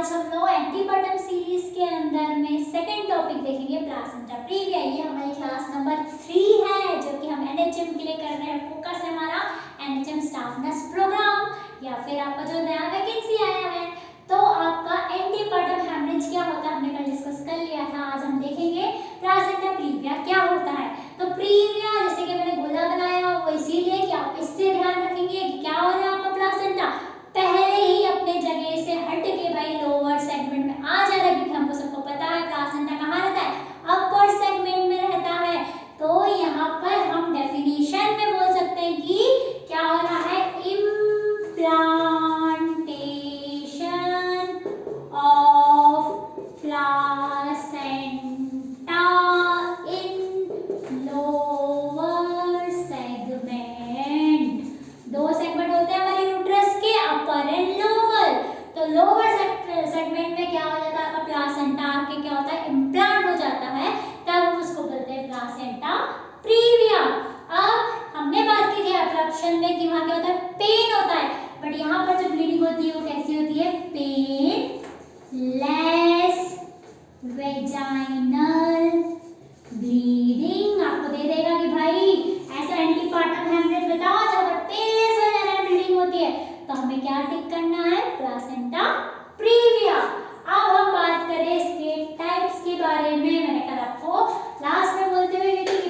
आज हम लोग एंटीपर्टम सीरीज के अंदर में सेकंड टॉपिक देखेंगे प्लासेंटा प्रीविया। ये हमारी क्लास नंबर 3 है जो कि हम एनएचएम के लिए कर रहे हैं। फोकस है हमारा एनएचएम स्टाफ नर्स प्रोग्राम या फिर आपका जो नया वैकेंसी आया है। तो आपका एंटीपर्टम हेमरेज क्या होता है हमने कल डिस्कस कर लिया था। आज हम देखेंगे प्लासेंटा प्रीविया क्या होता है। तो प्रीविया जैसे कि मैंने गोला बनाया वो इसीलिए कि आप इससे ध्यान रखेंगे कि क्या हो रहा है आपका प्लासेंटा पहले ही अपने जगह से हट के भाई लोअर सेगमेंट में आ जा रहा है, क्योंकि हमको सबको पता है प्लासेंटा कहाँ रहता है, अपर सेगमेंट में रहता है। तो यहाँ पर हम डेफिनेशन में बोल सकते हैं कि क्या हो रहा है, implantation of placenta in lower segment. दो सेगमेंट होते हैं हमारे यूट्रस के, अपर एंड लोअर। तो लोअर सेगमेंट में क्या हो जाता है आपका प्लासेंटा आके क्या होता है, इम्प्लांट हो जाता है, तब हम उसको बोलते हैं प्लासेंटा प्रीविया। अब हमने बात की थी एब्रप्शन में कि वहां क्या होता है, पेन होता है, बट यहाँ पर जो ब्लीडिंग होती है वो कैसी होती है, पेन लेस वेजाइनल ब्लीडिंग। आपको दे देगा कि भाई ऐसा एंटीपार्टम हेमरेज बताओ जहां पर पेनलेस वेजाइनल ब्लीडिंग होती है, तो हमें क्या टिक करना है, प्लासेंटा प्रीविया। अब हम बात करें इसके टाइप्स के बारे में। मैंने कहा आपको लास्ट में बोलते हुए कि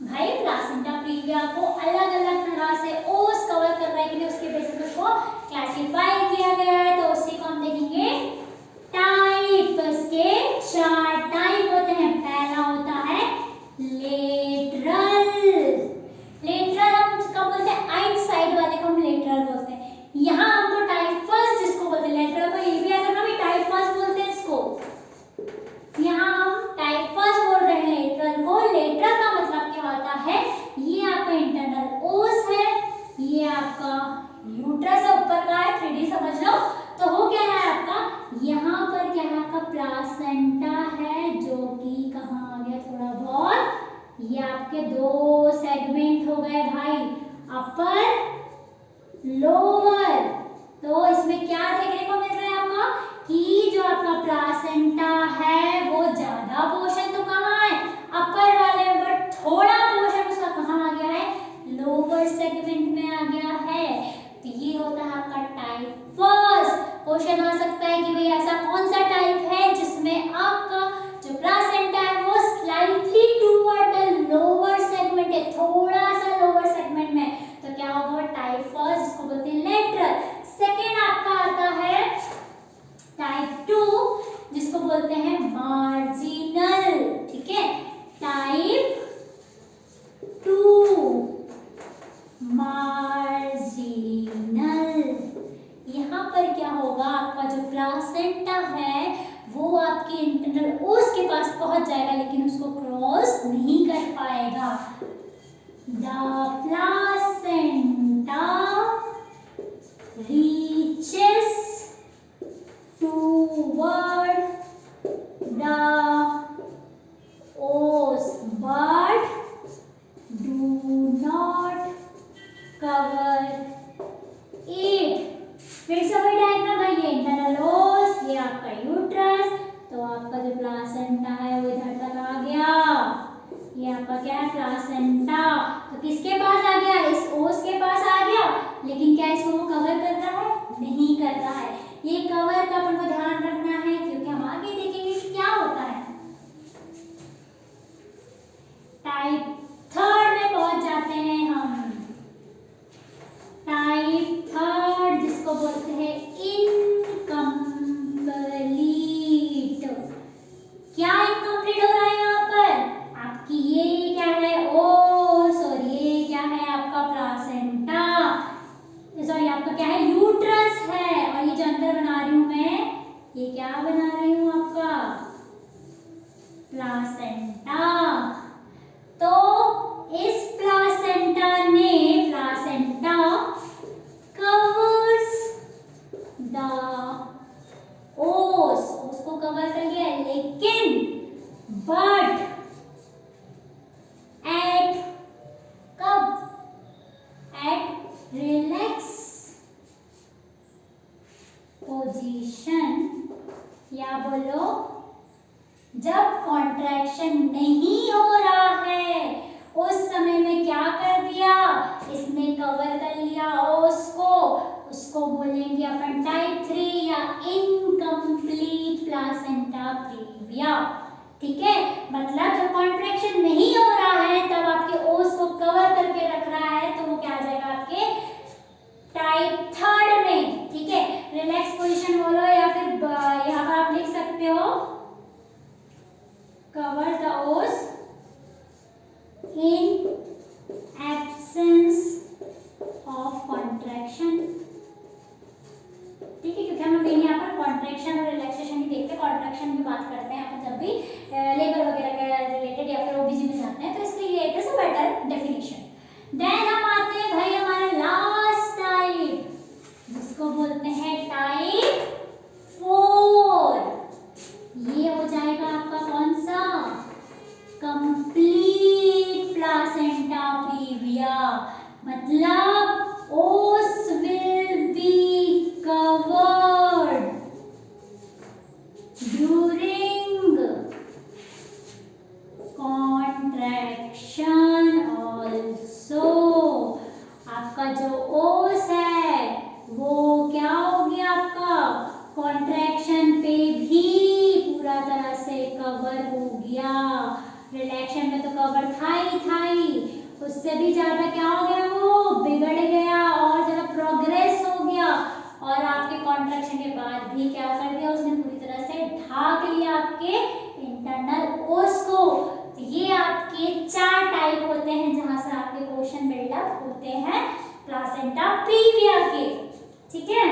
भाई प्लासेंटा प्रीविया को अलग अलग तरह से ओस कवर कर रहा है कि नहीं, उसके बेसिस पे उसको क्लासिफाई किया गया है। तो उसी को हम देखेंगे टाइप। इसके 4 टाइप होते हैं। पहला होता है लेटरल। लेटरल हम कब बोलते हैं, आइट साइड वाले को हम लेटरल बोलते हैं। यहाँ हमको टाइफस जिसको बोलते हैं, लेटरल को ये भी याद रखना भी टाइफस बोलते हैं इसको। यहाँ हम टाइफस बोल रहे हैं लेटरल को। लेटरल का मतलब क्या होता है, ये आपका इंटरनल ओस है, ये आपका यूट्रस है, ऊपर का है, 3D समझ लो। तो वो क्या है आपका, यहाँ पर क्या है आपका प्लासेंटा है जो कि कहाँ आ गया थोड़ा बहुत, ये आपके 2 सेगमेंट हो गए भाई, अपर लोअर। तो इसमें क्या देखने को मिल रहा है आपका कि जो आपका प्लासेंटा है वो ज्यादा पोर्शन तो कहाँ है, अपर वाले में, बट थोड़ा पोर्शन उसका कहाँ आ गया है, लोअर सेगमेंट में आ गया है। तो ये होता है आपका टाइप फर्स्ट। क्वेश्चन आ सकता है कि भाई ऐसा कौन सा टाइप है जिसमें आपका जो प्लासेंटा है वो slightly toward the lower segment है, थोड़ा सा लोअर सेगमेंट में। तो क्या होगा, टाइप फर्स्ट जिसको बोलते हैं लेटरल। सेकेंड आपका आता है टाइप 2 जिसको बोलते हैं मार्जिनल। ठीक है, टाइप 2 मार्जिनल। यहाँ पर क्या होगा, आपका जो प्लासेंटा है वो आपके इंटरनल ओस के पास पहुंच जाएगा लेकिन उसको क्रॉस नहीं कर पाएगा। The placenta reaches toward the os but do not cover it। फिर से वही डायग्राम है, ये इंटरनल ओस, ये आपका यूट्रस। तो आपका जो प्लासेंटा है वो इधर तक आ गया, ये आपका क्या है प्लासेंटा। तो किसके पास आ गया, इस ओस के पास आ गया, लेकिन क्या इसको वो कवर कर रहा है, नहीं कर रहा है। ये कवर का अपन को ध्यान रखना है क्योंकि हम आगे देखेंगे कि क्या होता है। टाइप 3 में पहुंच जाते हैं हम। टाइप 3 जिसको बोलते हैं इनकम्प्लीट। क्या इनकम्प्लीट हो रहा है यहाँ पर, आपकी ये क्या है ओस और ये क्या है आपका प्लासेंटा, सॉरी आपका क्या है यूट्रस है, और ये जो अंदर बना रही हूं मैं, ये क्या बना रही हूं आपका प्लासेंटा। तो इस प्लासेंटा कवर्स द ओस, उसको कवर कर लिया, लेकिन बट एट कब, एट रिलैक्स पोजीशन या बोलो जब कॉन्ट्रैक्शन नहीं हो रहा है उस समय में क्या कर दिया, इसने कवर कर लिया ओस को, उसको बोलेंगे अपन टाइप 3 या इनकम्प्लीट प्लासेंटा प्रीविया। ठीक है, मतलब जब कॉन्ट्रैक्शन नहीं हो रहा है तब आपके ओस को कवर करके रख रहा है तो वो क्या आ जाएगा आपके टाइप 3 में। ठीक है, रिलैक्स पोजीशन बोलो या फिर यहाँ पर आप लिख सकते हो cover the os in absence of contraction। ठीक है, क्योंकि हम लोग यहाँ पर कॉन्ट्रैक्शन और रिलैक्सेशन ही देखते हैं, कॉन्ट्रैक्शन की बात करते हैं अपन जब भी लेबर वगैरह के रिलेटेड या फिर ओबीजी में जाते हैं, तो इसलिए it is a better definition. Then हम आते हैं भाई हमारे लास्ट टाइप जिसको बोलते हैं टाइप 4। ये हो जाएगा आपका कौन सा, कंप्लीट प्लासेंटा प्रीविया, मतलब ओस will be covered during contraction also. आपका जो ओस है वो क्या हो गया, आपका कॉन्ट्रैक्शन पे भी पूरा तरह से कवर हो गया। रिलैक्शन में तो कवर था ही, उससे भी ज्यादा क्या हो गया, वो बिगड़ गया और ज्यादा प्रोग्रेस हो गया, और आपके कॉन्ट्रैक्शन के बाद भी क्या कर दिया, उसने पूरी तरह से ढाक लिया आपके इंटरनल ओस को। तो ये आपके 4 टाइप होते हैं जहां से आपके क्वेश्चन बिल्डअप होते हैं प्लासेंटा प्रीविया के। ठीक है,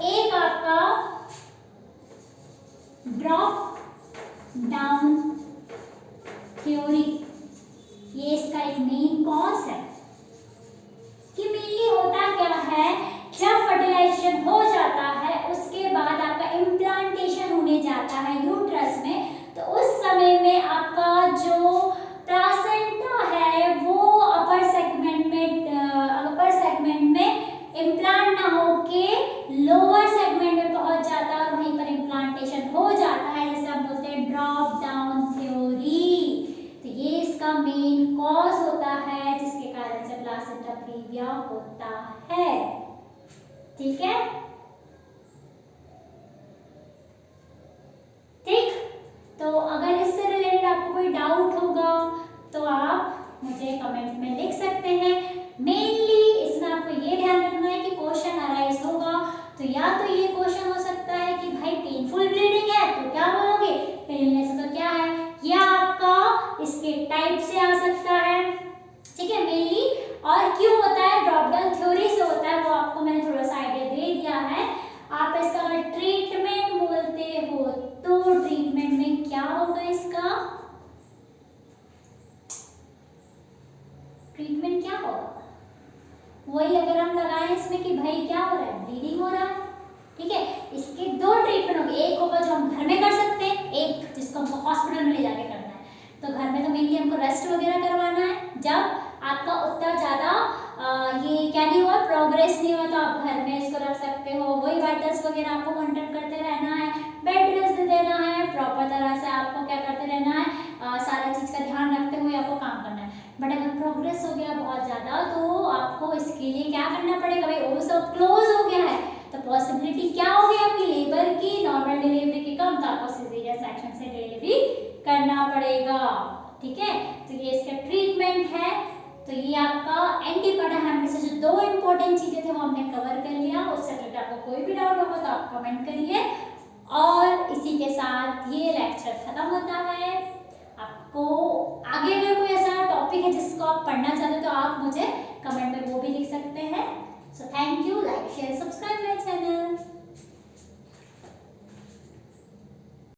एक आपका ड्रॉप डाउन थ्योरी, ये इसका एक मेन कॉज है कि मेनली होता क्या है, जब फर्टिलाइजेशन हो जाता है उसके बाद आपका इम्प्लांटेशन होने जाता है यूट्रस में, तो उस समय में आपका जो प्लासेंटा है वो अपर सेगमेंट में इम्प्लांट ना होके लोअर सेगमेंट में पहुंच जाता है और वहीं पर इम्प्लांटेशन हो जाता है, जिसे हम बोलते हैं ड्रॉप डाउन थ्योरी। तो ये इसका मेन कॉज होता है जिसके कारण से प्लासेंटा प्रीविया होता है। ठीक है, ठीक, तो अगर इससे रिलेटेड आपको कोई डाउट होगा तो आप मुझे कमेंट में लिख सकते हैं। मेनली इसमें आपको ये ध्यान रखना है कि क्वेश्चन अराइज होगा तो या तो ये क्वेश्चन हो सकता है कि भाई पेनफुल ब्लीडिंग है तो क्या बोलोगे, पेनलेस तो क्या है, या आपका इसके टाइप से आ सकता है। ठीक है, मेनली और क्यों होता है, ड्रॉप डाउन थ्योरी से होता है, वो आपको मैंने थोड़ा सा आइडिया दे दिया है। आप इसका अगर ट्रीटमेंट बोलते हो तो ट्रीटमेंट में क्या होगा, इसका ट्रीटमेंट क्या होगा, वही अगर हम लगाएं इसमें कि भाई क्या हो रहा है, ब्लीडिंग हो रहा है। ठीक है, इसके 2 ट्रीटमेंट होंगे, एक होगा जो हम घर में कर सकते हैं, एक जिसको हमको हॉस्पिटल में ले जाके करना है। तो घर में तो मेनली हमको रेस्ट वगैरह करवाना है, जब आपका उतना ज़्यादा ये क्या नहीं हुआ, प्रोग्रेस नहीं हुआ, तो आप घर में इसको रख सकते हो। वही वाइटल्स वगैरह आपको मॉनिटर करते रहना है, बेड रेस्ट देना है, प्रॉपर तरह से आपको क्या करते रहना है, सारा चीज़ का ध्यान रखते हुए आपको काम करना है। बट अगर प्रोग्रेस हो गया बहुत ज़्यादा तो आपको इसके लिए क्या करना पड़ेगा, भाई वो सब क्लोज हो गया है तो पॉसिबिलिटी क्या हो गई आपकी लेबर की, नॉर्मल डिलीवरी की कम, तो आपको सिजेरियन सेक्शन से डिलीवरी करना पड़ेगा। ठीक है, तो ये इसका ट्रीटमेंट है। तो ये आपका एंटीपर्टम में से जो 2 इंपॉर्टेंट चीजें थे वो हमने कवर कर लिया। उससे रिलेटेड आपको कोई भी डाउट होगा तो आप कमेंट करिए। और इसी के साथ ये लेक्चर खत्म होता है। आपको आगे अगर कोई ऐसा टॉपिक है जिसको आप पढ़ना चाहते हो तो आप मुझे कमेंट में वो भी लिख सकते हैं। So thank you, like share subscribe my channel.